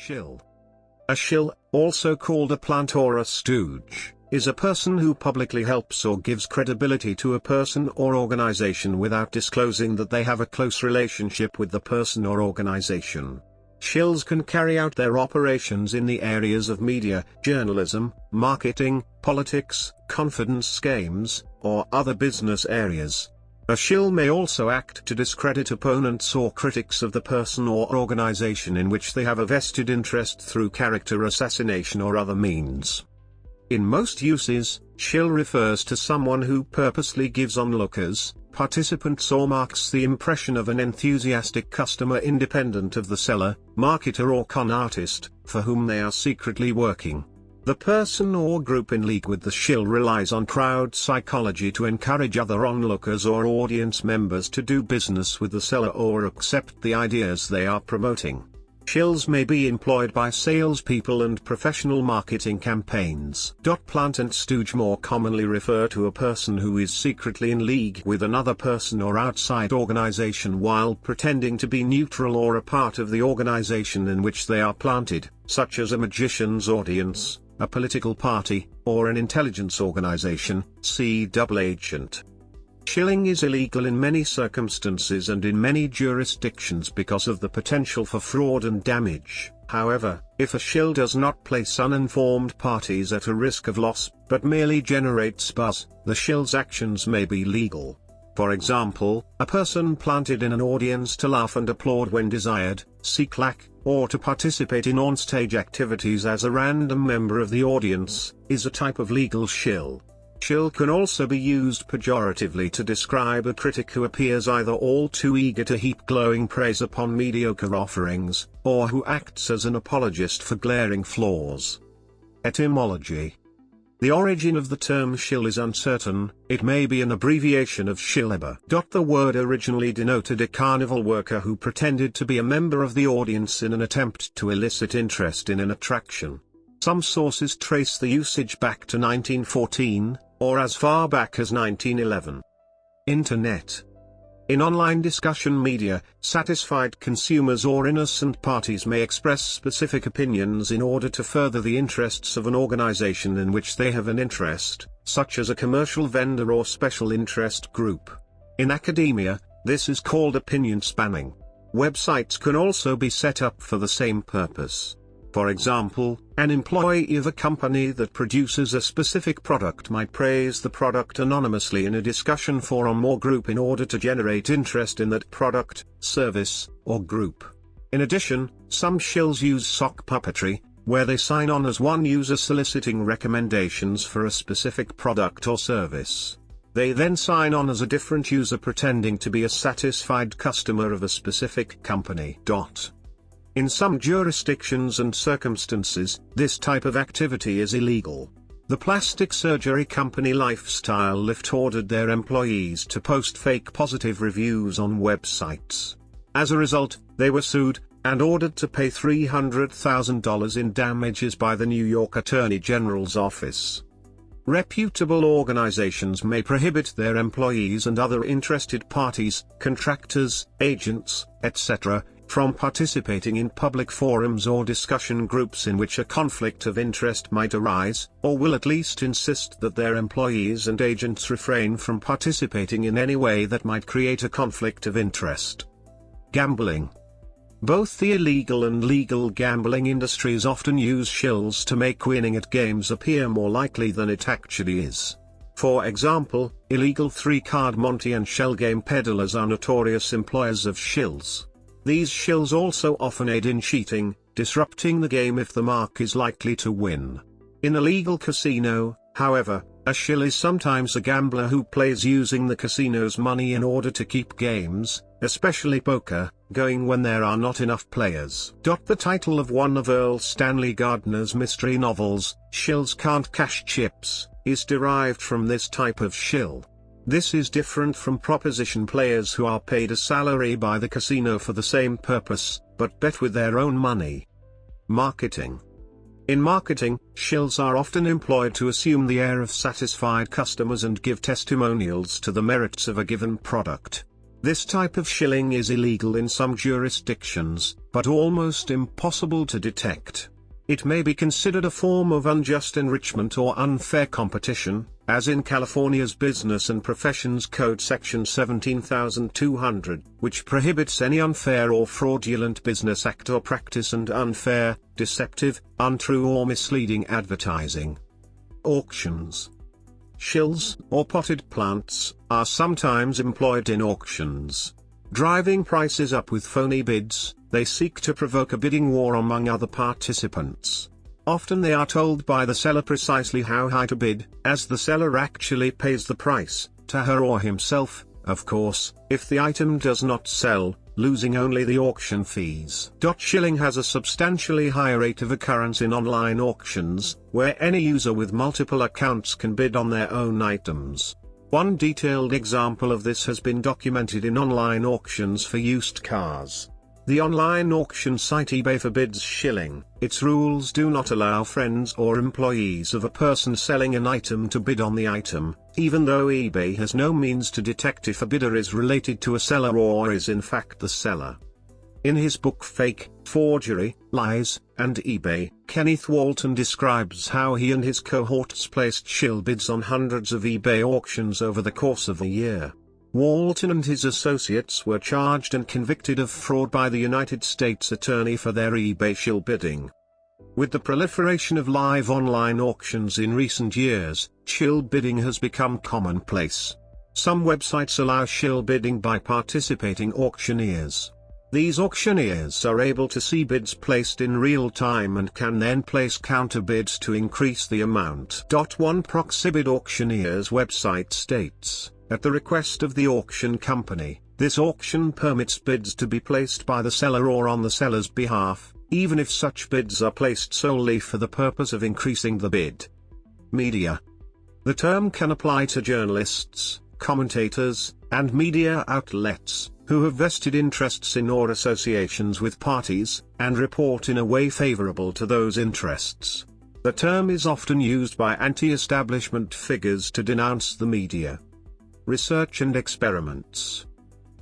Shill. A shill, also called a plant or a stooge, is a person who publicly helps or gives credibility to a person or organization without disclosing that they have a close relationship with the person or organization. Shills can carry out their operations in the areas of media, journalism, marketing, politics, confidence games, or other business areas. A shill may also act to discredit opponents or critics of the person or organization in which they have a vested interest through character assassination or other means. In most uses, shill refers to someone who purposely gives onlookers, participants or marks the impression of an enthusiastic customer independent of the seller, marketer or con artist, for whom they are secretly working. The person or group in league with the shill relies on crowd psychology to encourage other onlookers or audience members to do business with the seller or accept the ideas they are promoting. Shills may be employed by salespeople and professional marketing campaigns. Plant and stooge more commonly refer to a person who is secretly in league with another person or outside organization while pretending to be neutral or a part of the organization in which they are planted, such as a magician's audience, a political party, or an intelligence organization. See double agent. Shilling is illegal in many circumstances and in many jurisdictions because of the potential for fraud and damage. However, if a shill does not place uninformed parties at a risk of loss, but merely generates buzz, the shill's actions may be legal. For example, a person planted in an audience to laugh and applaud when desired, seek lack, or to participate in onstage activities as a random member of the audience, is a type of legal shill. Shill can also be used pejoratively to describe a critic who appears either all too eager to heap glowing praise upon mediocre offerings, or who acts as an apologist for glaring flaws. Etymology. The origin of the term shill is uncertain. It may be an abbreviation of shilleber. The word originally denoted a carnival worker who pretended to be a member of the audience in an attempt to elicit interest in an attraction. Some sources trace the usage back to 1914, or as far back as 1911. Internet. In online discussion media, satisfied consumers or innocent parties may express specific opinions in order to further the interests of an organization in which they have an interest, such as a commercial vendor or special interest group. In academia, this is called opinion spamming. Websites can also be set up for the same purpose. For example, an employee of a company that produces a specific product might praise the product anonymously in a discussion forum or group in order to generate interest in that product, service, or group. In addition, some shills use sock puppetry, where they sign on as one user soliciting recommendations for a specific product or service. They then sign on as a different user pretending to be a satisfied customer of a specific company. In some jurisdictions and circumstances, this type of activity is illegal. The plastic surgery company Lifestyle Lift ordered their employees to post fake positive reviews on websites. As a result, they were sued, and ordered to pay $300,000 in damages by the New York Attorney General's office. Reputable organizations may prohibit their employees and other interested parties, contractors, agents, etc., from participating in public forums or discussion groups in which a conflict of interest might arise, or will at least insist that their employees and agents refrain from participating in any way that might create a conflict of interest. Gambling. Both the illegal and legal gambling industries often use shills to make winning at games appear more likely than it actually is. For example, illegal three-card Monte and shell game peddlers are notorious employers of shills. These shills also often aid in cheating, disrupting the game if the mark is likely to win. In a legal casino, however, a shill is sometimes a gambler who plays using the casino's money in order to keep games, especially poker, going when there are not enough players. The title of one of Earl Stanley Gardner's mystery novels, Shills Can't Cash Chips, is derived from this type of shill. This is different from proposition players who are paid a salary by the casino for the same purpose, but bet with their own money. Marketing. In marketing, shills are often employed to assume the air of satisfied customers and give testimonials to the merits of a given product. This type of shilling is illegal in some jurisdictions, but almost impossible to detect. It may be considered a form of unjust enrichment or unfair competition, as in California's Business and Professions Code Section 17200, which prohibits any unfair or fraudulent business act or practice and unfair, deceptive, untrue or misleading advertising. Auctions. Shills, or potted plants, are sometimes employed in auctions. Driving prices up with phony bids, they seek to provoke a bidding war among other participants. Often they are told by the seller precisely how high to bid, as the seller actually pays the price, to her or himself, of course, if the item does not sell, losing only the auction fees. Shilling has a substantially higher rate of occurrence in online auctions, where any user with multiple accounts can bid on their own items. One detailed example of this has been documented in online auctions for used cars. The online auction site eBay forbids shilling. Its rules do not allow friends or employees of a person selling an item to bid on the item, even though eBay has no means to detect if a bidder is related to a seller or is in fact the seller. In his book Fake, Forgery, Lies, and eBay, Kenneth Walton describes how he and his cohorts placed shill bids on hundreds of eBay auctions over the course of a year. Walton and his associates were charged and convicted of fraud by the United States Attorney for their eBay shill bidding. With the proliferation of live online auctions in recent years, shill bidding has become commonplace. Some websites allow shill bidding by participating auctioneers. These auctioneers are able to see bids placed in real time and can then place counter bids to increase the amount. One Proxibid Auctioneer's website states, at the request of the auction company, this auction permits bids to be placed by the seller or on the seller's behalf, even if such bids are placed solely for the purpose of increasing the bid. Media. The term can apply to journalists, commentators, and media outlets, who have vested interests in or associations with parties, and report in a way favorable to those interests. The term is often used by anti-establishment figures to denounce the media. Research and experiments.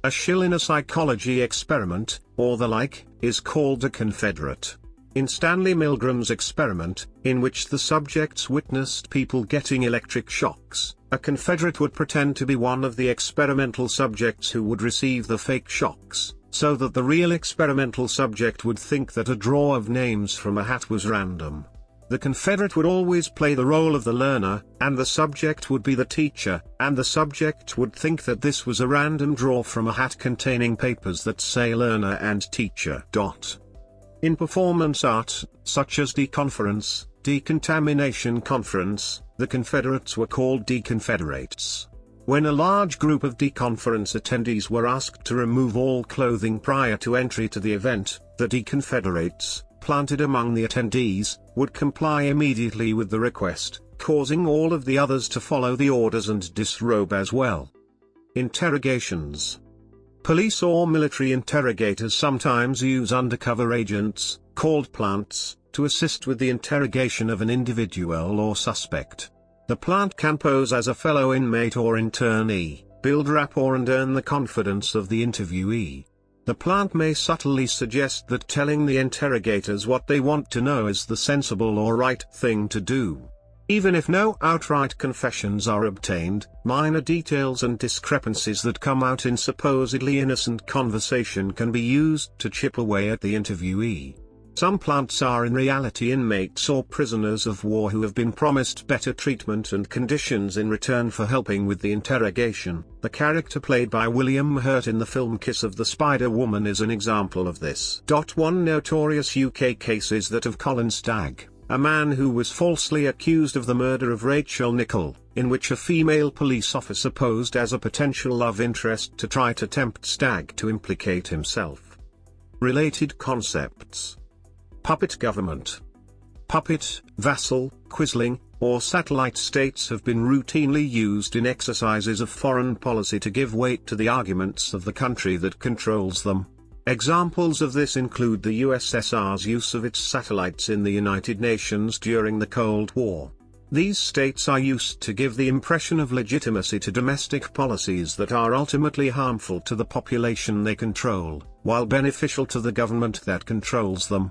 A shill in a psychology experiment, or the like, is called a confederate. In Stanley Milgram's experiment, in which the subjects witnessed people getting electric shocks, a confederate would pretend to be one of the experimental subjects who would receive the fake shocks, so that the real experimental subject would think that a draw of names from a hat was random. The confederate would always play the role of the learner, and the subject would be the teacher, and the subject would think that this was a random draw from a hat containing papers that say learner and teacher. In performance art, such as deconference, decontamination conference, the confederates were called deconfederates. When a large group of deconference attendees were asked to remove all clothing prior to entry to the event, the deconfederates, planted among the attendees, would comply immediately with the request, causing all of the others to follow the orders and disrobe as well. Interrogations. Police or military interrogators sometimes use undercover agents, called plants, to assist with the interrogation of an individual or suspect. The plant can pose as a fellow inmate or internee, build rapport and earn the confidence of the interviewee. The plant may subtly suggest that telling the interrogators what they want to know is the sensible or right thing to do. Even if no outright confessions are obtained, minor details and discrepancies that come out in supposedly innocent conversation can be used to chip away at the interviewee. Some plants are in reality inmates or prisoners of war who have been promised better treatment and conditions in return for helping with the interrogation. The character played by William Hurt in the film Kiss of the Spider Woman is an example of this. One notorious UK case is that of Colin Stagg, a man who was falsely accused of the murder of Rachel Nicholl, in which a female police officer posed as a potential love interest to try to tempt Stagg to implicate himself. Related concepts. Puppet government. Puppet, vassal, quisling, or satellite states have been routinely used in exercises of foreign policy to give weight to the arguments of the country that controls them. Examples of this include the USSR's use of its satellites in the United Nations during the Cold War. These states are used to give the impression of legitimacy to domestic policies that are ultimately harmful to the population they control, while beneficial to the government that controls them.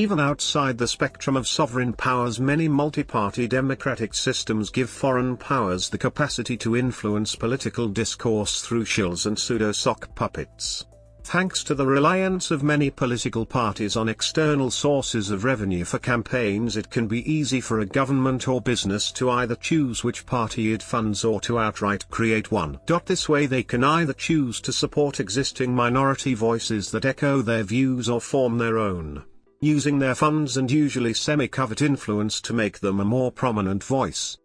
Even outside the spectrum of sovereign powers, many multi-party democratic systems give foreign powers the capacity to influence political discourse through shills and pseudo-sock puppets. Thanks to the reliance of many political parties on external sources of revenue for campaigns, it can be easy for a government or business to either choose which party it funds or to outright create one. This way they can either choose to support existing minority voices that echo their views or form their own, using their funds and usually semi-covert influence to make them a more prominent voice.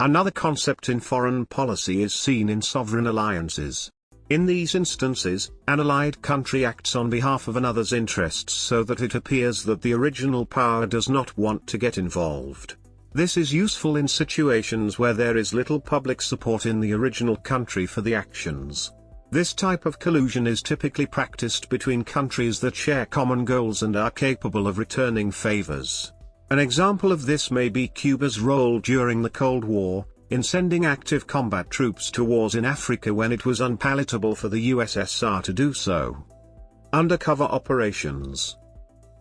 Another concept in foreign policy is seen in sovereign alliances. In these instances, an allied country acts on behalf of another's interests so that it appears that the original power does not want to get involved. This is useful in situations where there is little public support in the original country for the actions. This type of collusion is typically practiced between countries that share common goals and are capable of returning favors. An example of this may be Cuba's role during the Cold War, in sending active combat troops to wars in Africa when it was unpalatable for the USSR to do so. Undercover operations.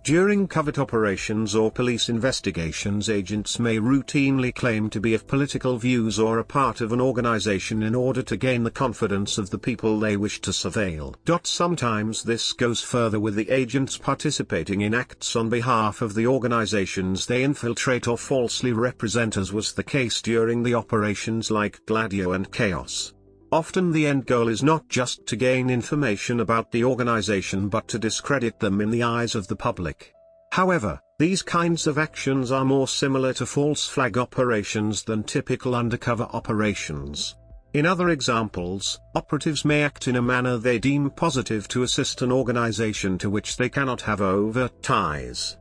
During covert operations or police investigations, agents may routinely claim to be of political views or a part of an organization in order to gain the confidence of the people they wish to surveil. Sometimes this goes further, with the agents participating in acts on behalf of the organizations they infiltrate or falsely represent, as was the case during the operations like Gladio and Chaos. Often the end goal is not just to gain information about the organization but to discredit them in the eyes of the public. However, these kinds of actions are more similar to false flag operations than typical undercover operations. In other examples, operatives may act in a manner they deem positive to assist an organization to which they cannot have overt ties.